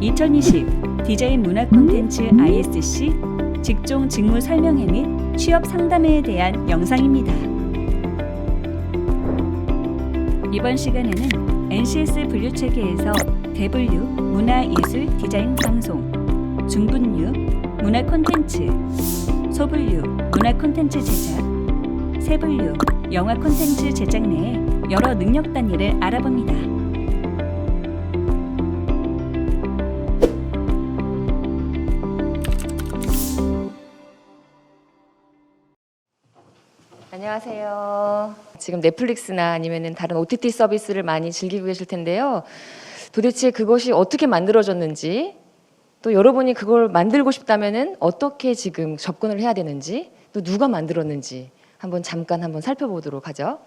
2020 디자인 문화 콘텐츠 ISC 직종 직무 설명회 및 취업 상담회에 대한 영상입니다. 이번 시간에는 NCS 분류체계에서 대분류 문화예술 디자인 방송, 중분류 문화 콘텐츠, 소분류 문화 콘텐츠 제작, 세분류 영화 콘텐츠 제작 내의 여러 능력 단위를 알아봅니다. 안녕하세요. 지금 넷플릭스나 아니면 다른 OTT 서비스를 많이 즐기고 계실 텐데요. 도대체 그것이 어떻게 만들어졌는지, 또 여러분이 그걸 만들고 싶다면은 어떻게 지금 접근을 해야 되는지, 또 누가 만들었는지 잠깐 살펴보도록 하죠.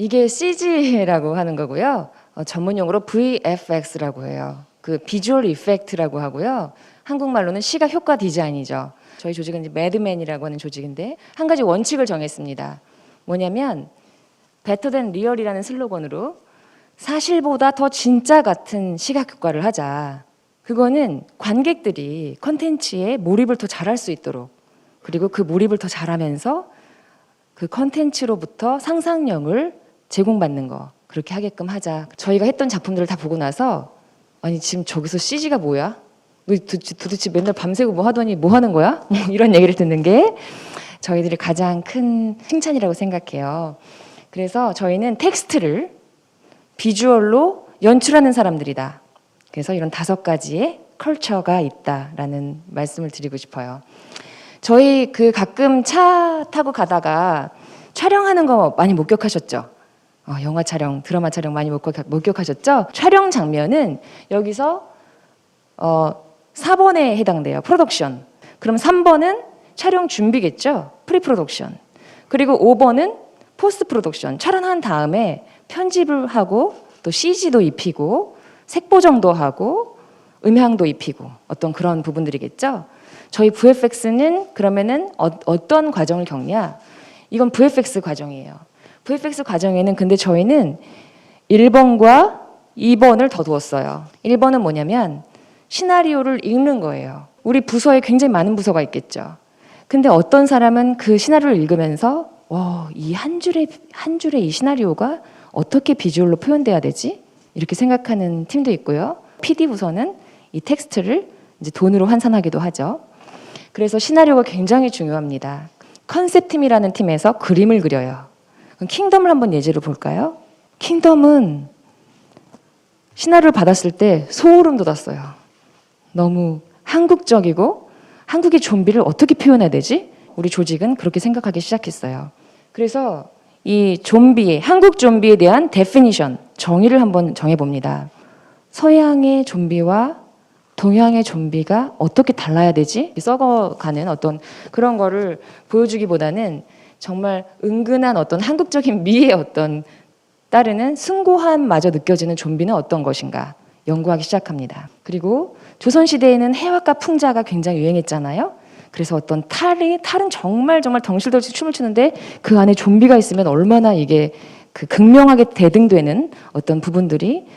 이게 CG라고 하는 거고요. 전문용어로 VFX라고 해요. 그 비주얼 이펙트라고 하고요. 한국말로는 시각 효과 디자인이죠. 저희 조직은 이제 매드맨이라고 하는 조직인데 한 가지 원칙을 정했습니다. 뭐냐면 Better than real이라는 슬로건으로 사실보다 더 진짜 같은 시각 효과를 하자. 그거는 관객들이 컨텐츠에 몰입을 더 잘할 수 있도록, 그리고 그 몰입을 더 잘하면서 그 컨텐츠로부터 상상력을 제공받는 거, 그렇게 하게끔 하자. 저희가 했던 작품들을 다 보고 나서 아니 지금 저기서 CG가 뭐야? 너 도대체 맨날 밤새고 뭐 하더니 뭐 하는 거야? 이런 얘기를 듣는 게 저희들이 가장 큰 칭찬이라고 생각해요. 그래서 저희는 텍스트를 비주얼로 연출하는 사람들이다. 그래서 이런 5가지의 컬처가 있다라는 말씀을 드리고 싶어요. 저희 가끔 차 타고 가다가 촬영하는 거 많이 목격하셨죠? 영화 촬영, 드라마 촬영 많이 목격하셨죠? 촬영 장면은 여기서 4번에 해당돼요. 프로덕션. 그럼 3번은 촬영 준비겠죠? 프리 프로덕션. 그리고 5번은 포스트 프로덕션. 촬영한 다음에 편집을 하고 또 CG도 입히고 색보정도 하고 음향도 입히고 어떤 그런 부분들이겠죠? 저희 VFX는 그러면은 어떤 과정을 겪냐? 이건 VFX 과정이에요. VFX 과정에는 근데 저희는 1번과 2번을 더 두었어요. 1번은 뭐냐면 시나리오를 읽는 거예요. 우리 부서에 굉장히 많은 부서가 있겠죠. 근데 어떤 사람은 그 시나리오를 읽으면서 이 한 줄의 이 시나리오가 어떻게 비주얼로 표현돼야 되지? 이렇게 생각하는 팀도 있고요. PD 부서는 이 텍스트를 이제 돈으로 환산하기도 하죠. 그래서 시나리오가 굉장히 중요합니다. 컨셉팀이라는 팀에서 그림을 그려요. 그럼 킹덤을 한번 예제로 볼까요? 킹덤은 시나리오를 받았을 때 소름 돋았어요. 너무 한국적이고 한국의 좀비를 어떻게 표현해야 되지? 우리 조직은 그렇게 생각하기 시작했어요. 그래서 이 좀비, 한국 좀비에 대한 데피니션, 정의를 한번 정해봅니다. 서양의 좀비와 동양의 좀비가 어떻게 달라야 되지? 썩어가는 어떤 그런 거를 보여주기보다는 정말 은근한 어떤 한국적인 미의 어떤 따르는 숭고함마저 느껴지는 좀비는 어떤 것인가 연구하기 시작합니다. 그리고 조선시대에는 해화과 풍자가 굉장히 유행했잖아요. 그래서 어떤 탈은 정말 덩실덩실 춤을 추는데 그 안에 좀비가 있으면 얼마나 이게 극명하게 대등되는 어떤 부분들이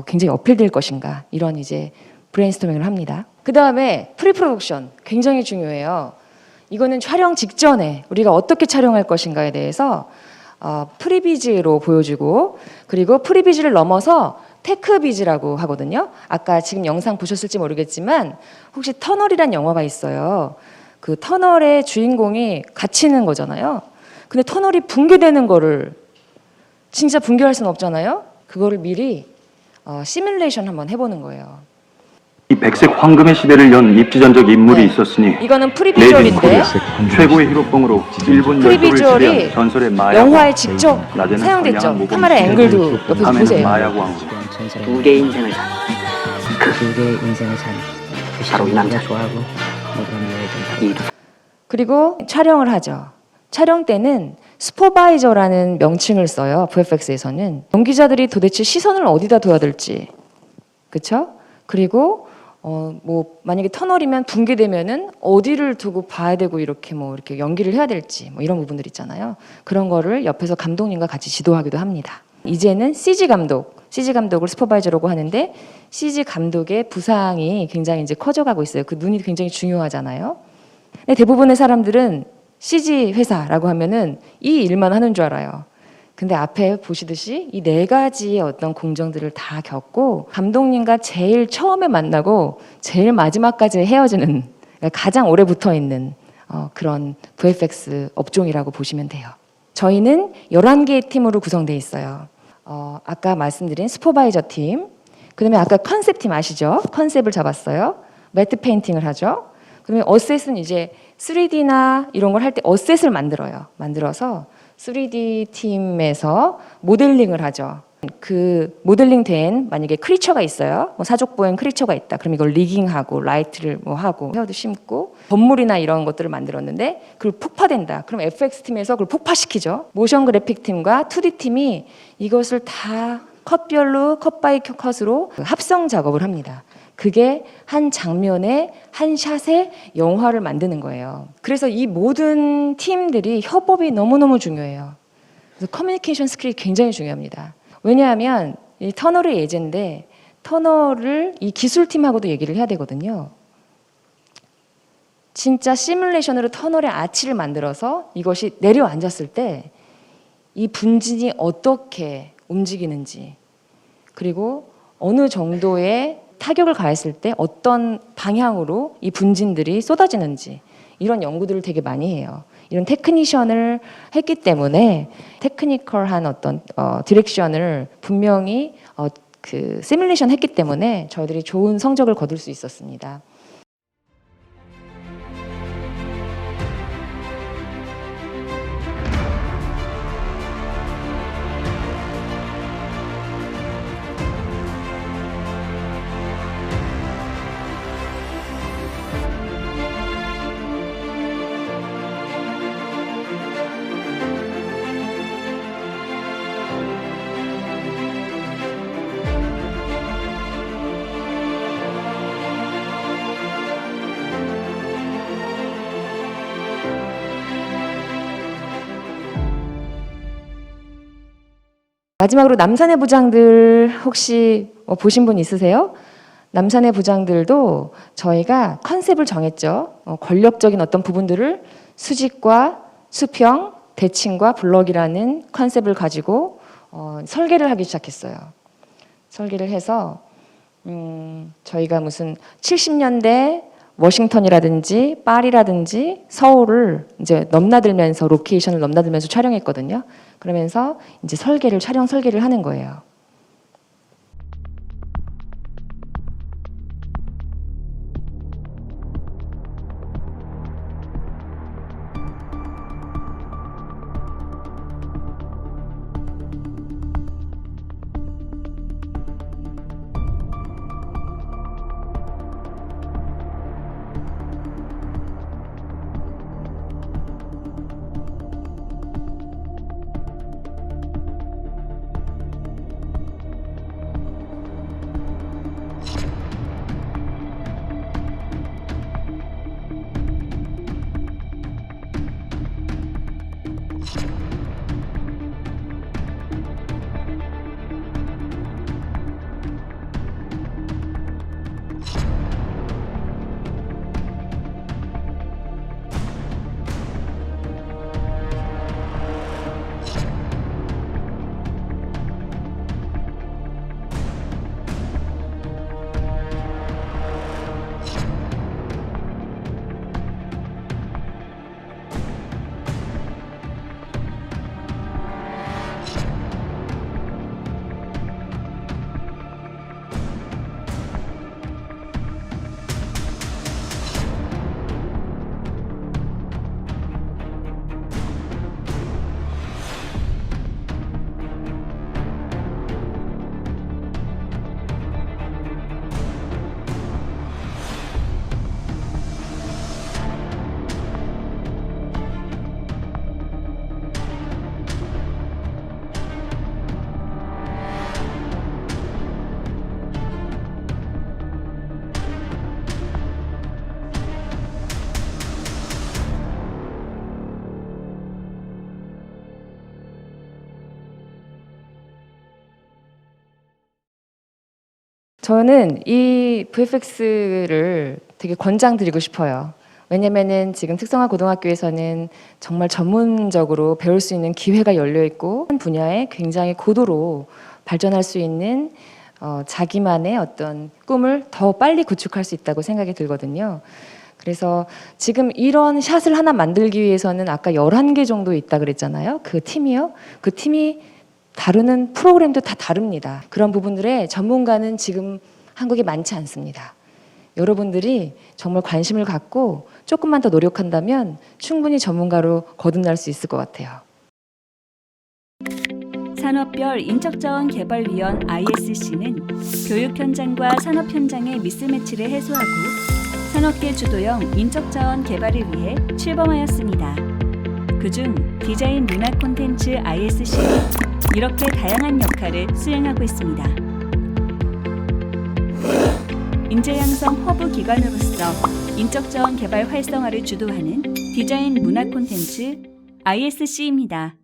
굉장히 어필될 것인가, 이런 이제 브레인스토밍을 합니다. 그 다음에 프리프로덕션 굉장히 중요해요. 이거는 촬영 직전에 우리가 어떻게 촬영할 것인가에 대해서 프리비즈로 보여주고, 그리고 프리비즈를 넘어서 테크비즈라고 하거든요. 아까 지금 영상 보셨을지 모르겠지만 혹시 터널이란 영화가 있어요. 그 터널의 주인공이 갇히는 거잖아요. 근데 터널이 붕괴되는 거를 진짜 붕괴할 수는 없잖아요. 그거를 미리 시뮬레이션 한번 해보는 거예요. 이 백색 황금의 시대를 연 입지전적 인물이 네. 있었으니 이거는 레이디 프리비주얼인데 코리아 최고의 히로뽕으로 일본 열도를 프리비주얼이 지배한 전설의 마야왕, 영화에 직접 낮에는 사용됐죠. 선량한 모범 카메라 시대를 앵글도 옆에서 밤에는 보세요. 마야왕. 두 개의 인생을 산 두 개의 인생을 산 바로 이 남자. 좋아하고 모든 여해진다. 이 두 그리고 촬영을 하죠. 촬영 때는 슈퍼바이저라는 명칭을 써요. VFX에서는 연기자들이 도대체 시선을 어디다 둬야 될지, 그렇죠? 그리고 뭐 만약에 터널이면 붕괴되면은 어디를 두고 봐야 되고 이렇게 뭐 이렇게 연기를 해야 될지 뭐 이런 부분들 있잖아요. 그런 거를 옆에서 감독님과 같이 지도하기도 합니다. 이제는 CG 감독을 슈퍼바이저라고 하는데 CG 감독의 부상이 굉장히 이제 커져가고 있어요. 그 눈이 굉장히 중요하잖아요. 근데 대부분의 사람들은 CG 회사라고 하면은 이 일만 하는 줄 알아요. 근데 앞에 보시듯이 이 네 가지의 어떤 공정들을 다 겪고 감독님과 제일 처음에 만나고 제일 마지막까지 헤어지는, 그러니까 가장 오래 붙어 있는 그런 VFX 업종이라고 보시면 돼요. 저희는 11개의 팀으로 구성되어 있어요. 아까 말씀드린 슈퍼바이저 팀, 그다음에 아까 컨셉 팀 아시죠? 컨셉을 잡았어요. 매트 페인팅을 하죠. 그다음에 어셋은 이제 3D나 이런 걸 할 때 어셋을 만들어요. 만들어서 3D 팀에서 모델링을 하죠. 그 모델링된 만약에 크리처가 있어요. 뭐 사족보행 크리처가 있다. 그럼 이걸 리깅하고 라이트를 뭐 하고 헤어도 심고 건물이나 이런 것들을 만들었는데 그걸 폭파된다. 그럼 FX 팀에서 그걸 폭파시키죠. 모션 그래픽 팀과 2D 팀이 이것을 다 컷별로 컷 바이 컷으로 합성 작업을 합니다. 그게 한 장면에 한 샷에 영화를 만드는 거예요. 그래서 이 모든 팀들이 협업이 너무너무 중요해요. 그래서 커뮤니케이션 스킬이 굉장히 중요합니다. 왜냐하면 이 터널의 예제인데 터널을 이 기술팀하고도 얘기를 해야 되거든요. 진짜 시뮬레이션으로 터널의 아치를 만들어서 이것이 내려앉았을 때 이 분진이 어떻게 움직이는지, 그리고 어느 정도의 타격을 가했을 때 어떤 방향으로 이 분진들이 쏟아지는지, 이런 연구들을 되게 많이 해요. 이런 테크니션을 했기 때문에 테크니컬한 어떤 디렉션을 분명히 그 시뮬레이션 했기 때문에 저희들이 좋은 성적을 거둘 수 있었습니다. 마지막으로 남산의 부장들 혹시 보신 분 있으세요? 남산의 부장들도 저희가 컨셉을 정했죠. 권력적인 어떤 부분들을 수직과 수평, 대칭과 블럭이라는 컨셉을 가지고 설계를 하기 시작했어요. 설계를 해서 저희가 무슨 70년대 워싱턴이라든지 파리라든지 서울을 이제 넘나들면서 로케이션을 넘나들면서 촬영했거든요. 그러면서 이제 촬영 설계를 하는 거예요. 저는 이 VFX를 되게 권장드리고 싶어요. 왜냐면은 지금 특성화 고등학교에서는 정말 전문적으로 배울 수 있는 기회가 열려 있고 한 분야에 굉장히 고도로 발전할 수 있는 자기만의 어떤 꿈을 더 빨리 구축할 수 있다고 생각이 들거든요. 그래서 지금 이런 샷을 하나 만들기 위해서는 아까 11개 정도 있다 그랬잖아요. 그 팀이요. 그 팀이 다루는 프로그램도 다 다릅니다. 그런 부분들에 전문가는 지금 한국에 많지 않습니다. 여러분들이 정말 관심을 갖고 조금만 더 노력한다면 충분히 전문가로 거듭날 수 있을 것 같아요. 산업별 인적자원개발위원 ISC는 교육 현장과 산업 현장의 미스매치를 해소하고 산업계 주도형 인적자원 개발을 위해 출범하였습니다. 그중 디자인 문화 콘텐츠 ISC는 이렇게 다양한 역할을 수행하고 있습니다. 인재 양성 허브 기관으로서 인적자원 개발 활성화를 주도하는 디자인 문화 콘텐츠 ISC입니다.